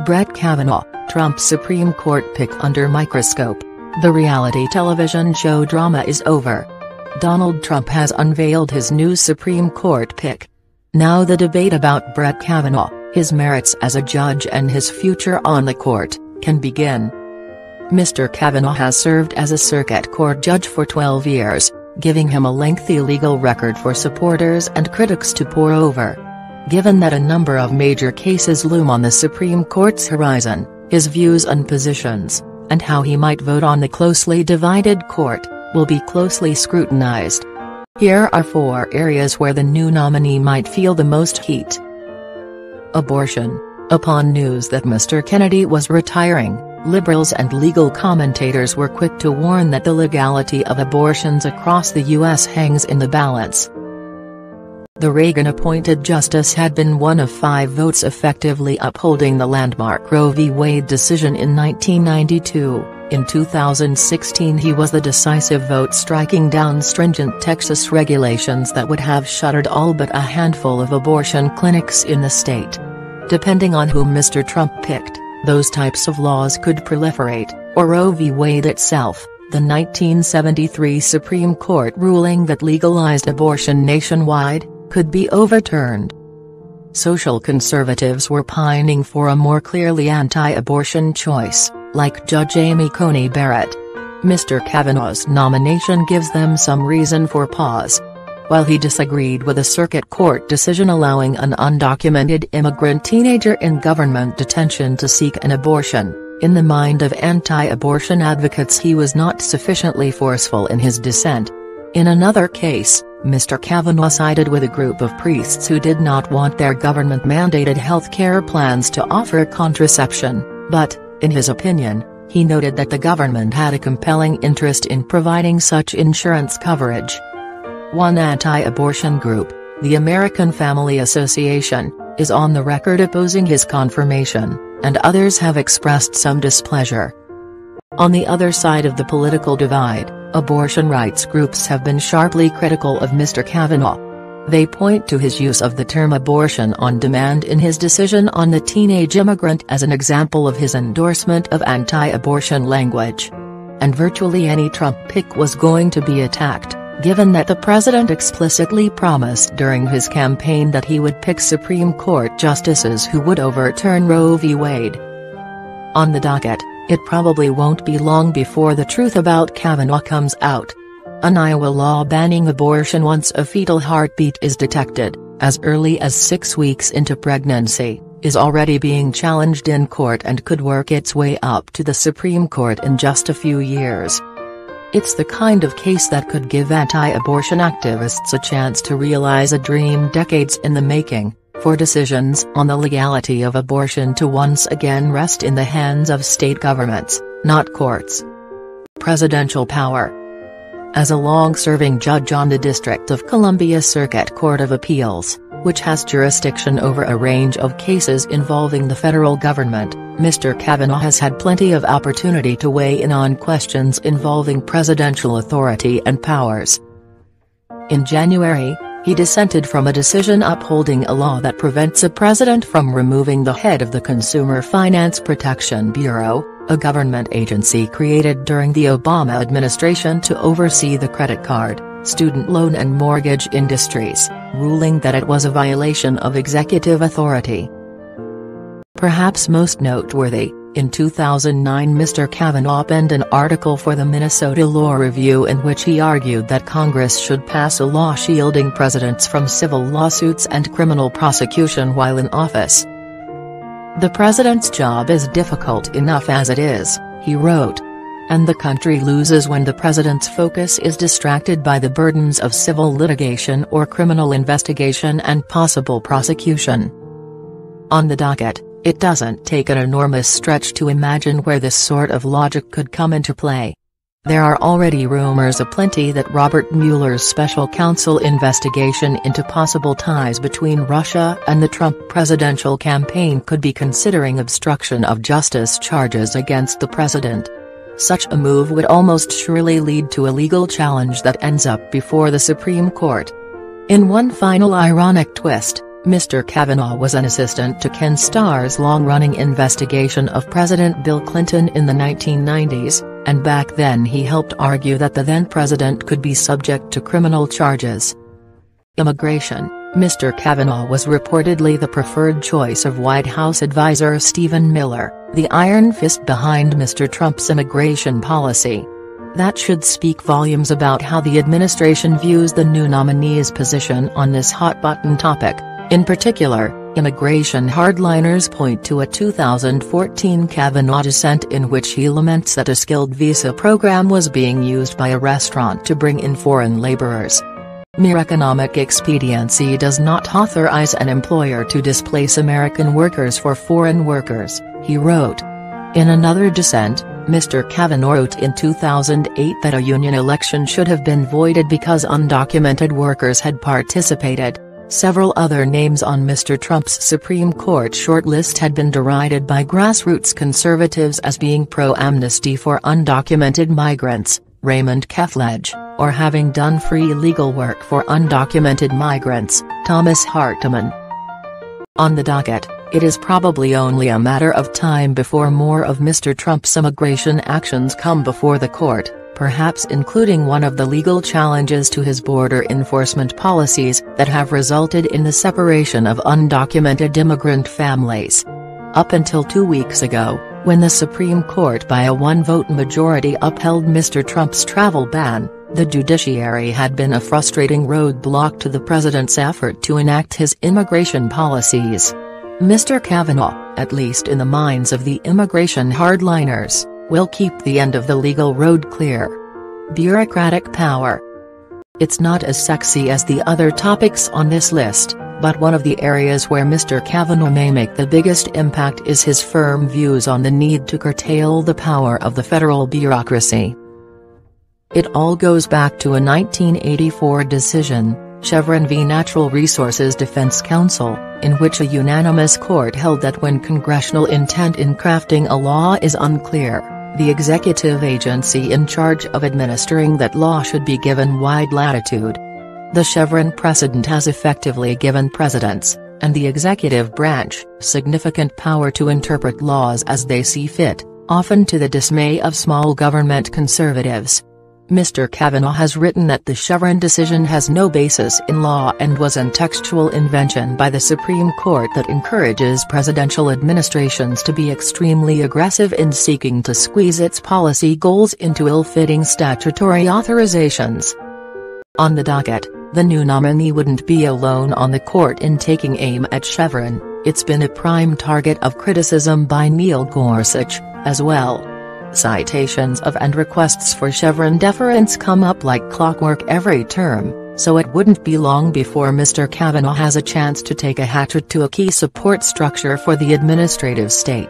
Brett Kavanaugh, Trump's Supreme Court pick under microscope. The reality television show drama is over. Donald Trump has unveiled his new Supreme Court pick. Now the debate about Brett Kavanaugh, his merits as a judge and his future on the court, can begin. Mr. Kavanaugh has served as a circuit court judge for 12 years, giving him a lengthy legal record for supporters and critics to pore over. Given that a number of major cases loom on the Supreme Court's horizon, his views and positions, and how he might vote on the closely divided court, will be closely scrutinized. Here are 4 areas where the new nominee might feel the most heat. Abortion. Upon news that Mr. Kennedy was retiring, liberals and legal commentators were quick to warn that the legality of abortions across the U.S. hangs in the balance. The Reagan-appointed justice had been one of 5 votes effectively upholding the landmark Roe v. Wade decision in 1992. In 2016 he was the decisive vote striking down stringent Texas regulations that would have shuttered all but a handful of abortion clinics in the state. Depending on whom Mr. Trump picked, those types of laws could proliferate, or Roe v. Wade itself, the 1973 Supreme Court ruling that legalized abortion nationwide, could be overturned. Social conservatives were pining for a more clearly anti-abortion choice, like Judge Amy Coney Barrett. Mr. Kavanaugh's nomination gives them some reason for pause. While he disagreed with a circuit court decision allowing an undocumented immigrant teenager in government detention to seek an abortion, in the mind of anti-abortion advocates he was not sufficiently forceful in his dissent. In another case, Mr. Kavanaugh sided with a group of priests who did not want their government-mandated health care plans to offer contraception, but, in his opinion, he noted that the government had a compelling interest in providing such insurance coverage. One anti-abortion group, the American Family Association, is on the record opposing his confirmation, and others have expressed some displeasure. On the other side of the political divide, abortion rights groups have been sharply critical of Mr. Kavanaugh. They point to his use of the term abortion on demand in his decision on the teenage immigrant as an example of his endorsement of anti-abortion language. And virtually any Trump pick was going to be attacked, given that the president explicitly promised during his campaign that he would pick Supreme Court justices who would overturn Roe v. Wade. On the docket, it probably won't be long before the truth about Kavanaugh comes out. An Iowa law banning abortion once a fetal heartbeat is detected, as early as 6 weeks into pregnancy, is already being challenged in court and could work its way up to the Supreme Court in just a few years. It's the kind of case that could give anti-abortion activists a chance to realize a dream decades in the making, for decisions on the legality of abortion to once again rest in the hands of state governments, not courts. Presidential power. As a long-serving judge on the District of Columbia Circuit Court of Appeals, which has jurisdiction over a range of cases involving the federal government, Mr. Kavanaugh has had plenty of opportunity to weigh in on questions involving presidential authority and powers. In January, he dissented from a decision upholding a law that prevents a president from removing the head of the Consumer Finance Protection Bureau, a government agency created during the Obama administration to oversee the credit card, student loan and mortgage industries, ruling that it was a violation of executive authority. Perhaps most noteworthy, in 2009 Mr. Kavanaugh penned an article for the Minnesota Law Review in which he argued that Congress should pass a law shielding presidents from civil lawsuits and criminal prosecution while in office. "The president's job is difficult enough as it is," he wrote. "And the country loses when the president's focus is distracted by the burdens of civil litigation or criminal investigation and possible prosecution." On the docket, it doesn't take an enormous stretch to imagine where this sort of logic could come into play. There are already rumors aplenty that Robert Mueller's special counsel investigation into possible ties between Russia and the Trump presidential campaign could be considering obstruction of justice charges against the president. Such a move would almost surely lead to a legal challenge that ends up before the Supreme Court. In one final ironic twist, Mr. Kavanaugh was an assistant to Ken Starr's long-running investigation of President Bill Clinton in the 1990s, and back then he helped argue that the then-president could be subject to criminal charges. Immigration. Mr. Kavanaugh was reportedly the preferred choice of White House advisor Stephen Miller, the iron fist behind Mr. Trump's immigration policy. That should speak volumes about how the administration views the new nominee's position on this hot-button topic. In particular, immigration hardliners point to a 2014 Kavanaugh dissent in which he laments that a skilled visa program was being used by a restaurant to bring in foreign laborers. Mere economic expediency does not authorize an employer to displace American workers for foreign workers, he wrote. In another dissent, Mr. Kavanaugh wrote in 2008 that a union election should have been voided because undocumented workers had participated. Several other names on Mr. Trump's Supreme Court shortlist had been derided by grassroots conservatives as being pro-amnesty for undocumented migrants, Raymond Keflage, or having done free legal work for undocumented migrants, Thomas Hartman. On the docket, it is probably only a matter of time before more of Mr. Trump's immigration actions come before the court, perhaps including one of the legal challenges to his border enforcement policies that have resulted in the separation of undocumented immigrant families. Up until 2 weeks ago, when the Supreme Court by a one-vote majority upheld Mr. Trump's travel ban, the judiciary had been a frustrating roadblock to the president's effort to enact his immigration policies. Mr. Kavanaugh, at least in the minds of the immigration hardliners, will keep the end of the legal road clear. Bureaucratic power. It's not as sexy as the other topics on this list, but one of the areas where Mr. Kavanaugh may make the biggest impact is his firm views on the need to curtail the power of the federal bureaucracy. It all goes back to a 1984 decision, Chevron v. Natural Resources Defense Council, in which a unanimous court held that when congressional intent in crafting a law is unclear, the executive agency in charge of administering that law should be given wide latitude. The Chevron precedent has effectively given presidents, and the executive branch, significant power to interpret laws as they see fit, often to the dismay of small government conservatives. Mr. Kavanaugh has written that the Chevron decision has no basis in law and was an textual invention by the Supreme Court that encourages presidential administrations to be extremely aggressive in seeking to squeeze its policy goals into ill-fitting statutory authorizations. On the docket, the new nominee wouldn't be alone on the court in taking aim at Chevron. It's been a prime target of criticism by Neil Gorsuch, as well. Citations of and requests for Chevron deference come up like clockwork every term, so it wouldn't be long before Mr. Kavanaugh has a chance to take a hatchet to a key support structure for the administrative state.